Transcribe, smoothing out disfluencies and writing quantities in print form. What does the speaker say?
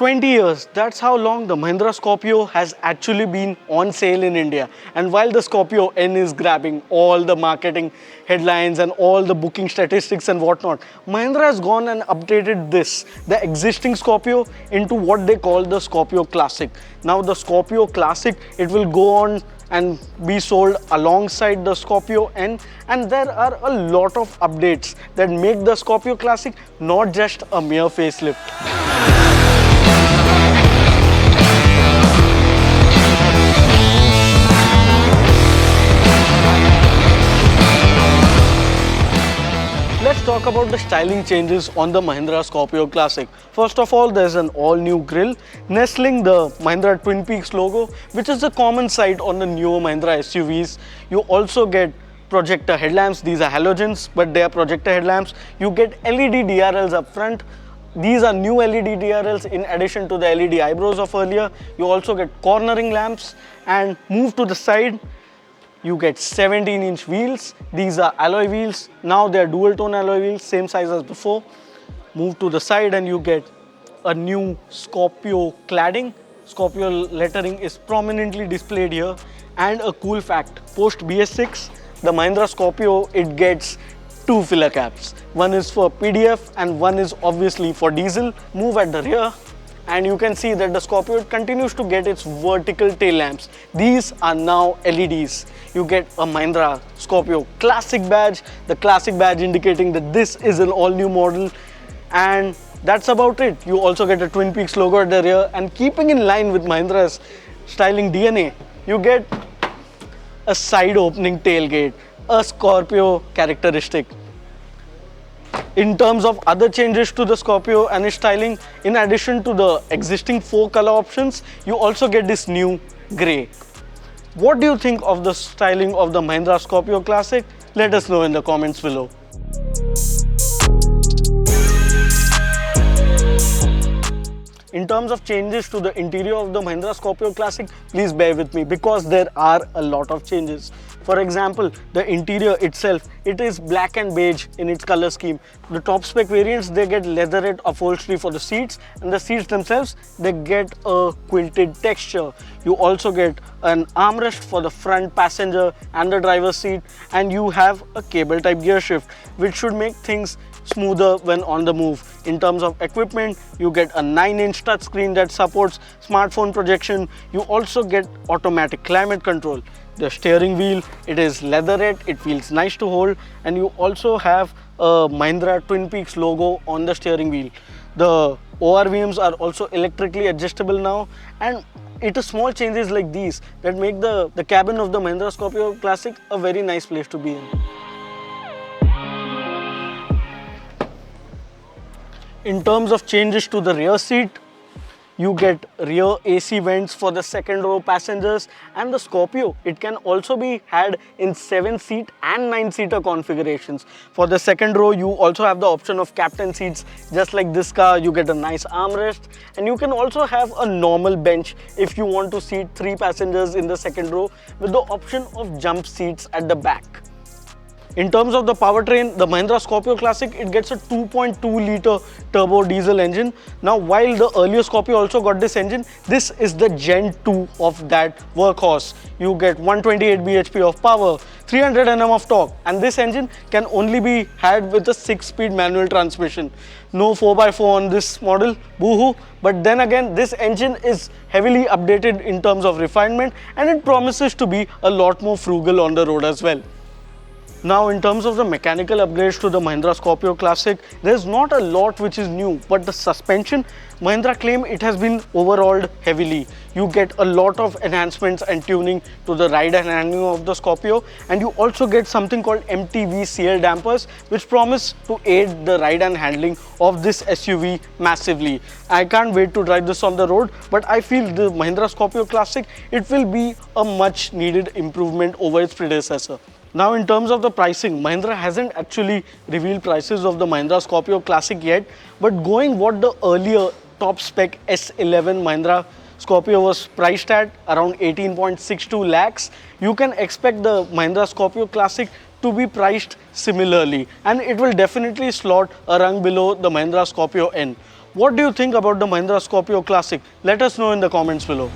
20 years, that's how long the Mahindra Scorpio has actually been on sale in India. And while the Scorpio-N is grabbing all the marketing headlines and all the booking statistics and whatnot, Mahindra has gone and updated this, the existing Scorpio, into what they call the Scorpio Classic. Now the Scorpio Classic, it will go on and be sold alongside the Scorpio-N, and there are a lot of updates that make the Scorpio Classic not just a mere facelift. Let's talk about the styling changes on the Mahindra Scorpio Classic. First of all, there's an all-new grille nestling the Mahindra Twin Peaks logo, which is a common sight on the newer Mahindra SUVs. You also get projector headlamps. These are halogens, but they are projector headlamps. You get LED DRLs up front. These are new LED DRLs in addition to the LED eyebrows of earlier. You also get cornering lamps, and move to the side. You get 17-inch wheels. These are alloy wheels. Now they are dual tone alloy wheels, same size as before. Move to the side and you get a new Scorpio cladding. Scorpio lettering is prominently displayed here. And a cool fact, post BS6, the Mahindra Scorpio, it gets two filler caps. One is for PDF and one is obviously for diesel. Move at the rear, and you can see that the Scorpio continues to get its vertical tail lamps. These are now LEDs. You get a Mahindra Scorpio Classic badge, the Classic badge indicating that this is an all-new model, and that's about it. You also get a Twin Peaks logo at the rear, and keeping in line with Mahindra's styling DNA, you get a side opening tailgate, a Scorpio characteristic. In terms of other changes to the Scorpio and its styling, in addition to the existing 4 color options, you also get this new grey. What do you think of the styling of the Mahindra Scorpio Classic? Let us know in the comments below. In terms of changes to the interior of the Mahindra Scorpio Classic, please bear with me because there are a lot of changes. For example, the interior itself, it is black and beige in its color scheme. The top spec variants, they get leatherette upholstery for the seats, and the seats themselves, they get a quilted texture. You also get an armrest for the front passenger and the driver's seat, and you have a cable type gear shift, which should make things smoother when on the move. In terms of equipment, you get a 9-inch touchscreen that supports smartphone projection. You also get automatic climate control. The steering wheel, it is leatherette, it feels nice to hold, and you also have a Mahindra Twin Peaks logo on the steering wheel. The ORVMs are also electrically adjustable now, and it is small changes like these that make the cabin of the Mahindra Scorpio Classic a very nice place to be in. In terms of changes to the rear seat, you get rear AC vents for the second row passengers, and the Scorpio, it can also be had in 7-seat and 9-seater configurations. For the second row, you also have the option of captain seats. Just like this car, you get a nice armrest, and you can also have a normal bench if you want to seat 3 passengers in the second row with the option of jump seats at the back. In terms of the powertrain, the Mahindra Scorpio Classic, it gets a 2.2-liter turbo diesel engine. Now, while the earlier Scorpio also got this engine, this is the Gen 2 of that workhorse. You get 128 bhp of power, 300 Nm of torque, and this engine can only be had with a 6-speed manual transmission. No 4x4 on this model, boohoo. But then again, this engine is heavily updated in terms of refinement, and it promises to be a lot more frugal on the road as well. Now, in terms of the mechanical upgrades to the Mahindra Scorpio Classic, there's not a lot which is new, but the suspension, Mahindra claim it has been overhauled heavily. You get a lot of enhancements and tuning to the ride and handling of the Scorpio, and you also get something called MTVCL dampers, which promise to aid the ride and handling of this SUV massively. I can't wait to drive this on the road, but I feel the Mahindra Scorpio Classic, it will be a much needed improvement over its predecessor. Now, in terms of the pricing, Mahindra hasn't actually revealed prices of the Mahindra Scorpio Classic yet, but going what the earlier top spec S11 Mahindra Scorpio was priced at around 18.62 lakhs, you can expect the Mahindra Scorpio Classic to be priced similarly, and it will definitely slot a rung below the Mahindra Scorpio-N. What do you think about the Mahindra Scorpio Classic? Let us know in the comments below.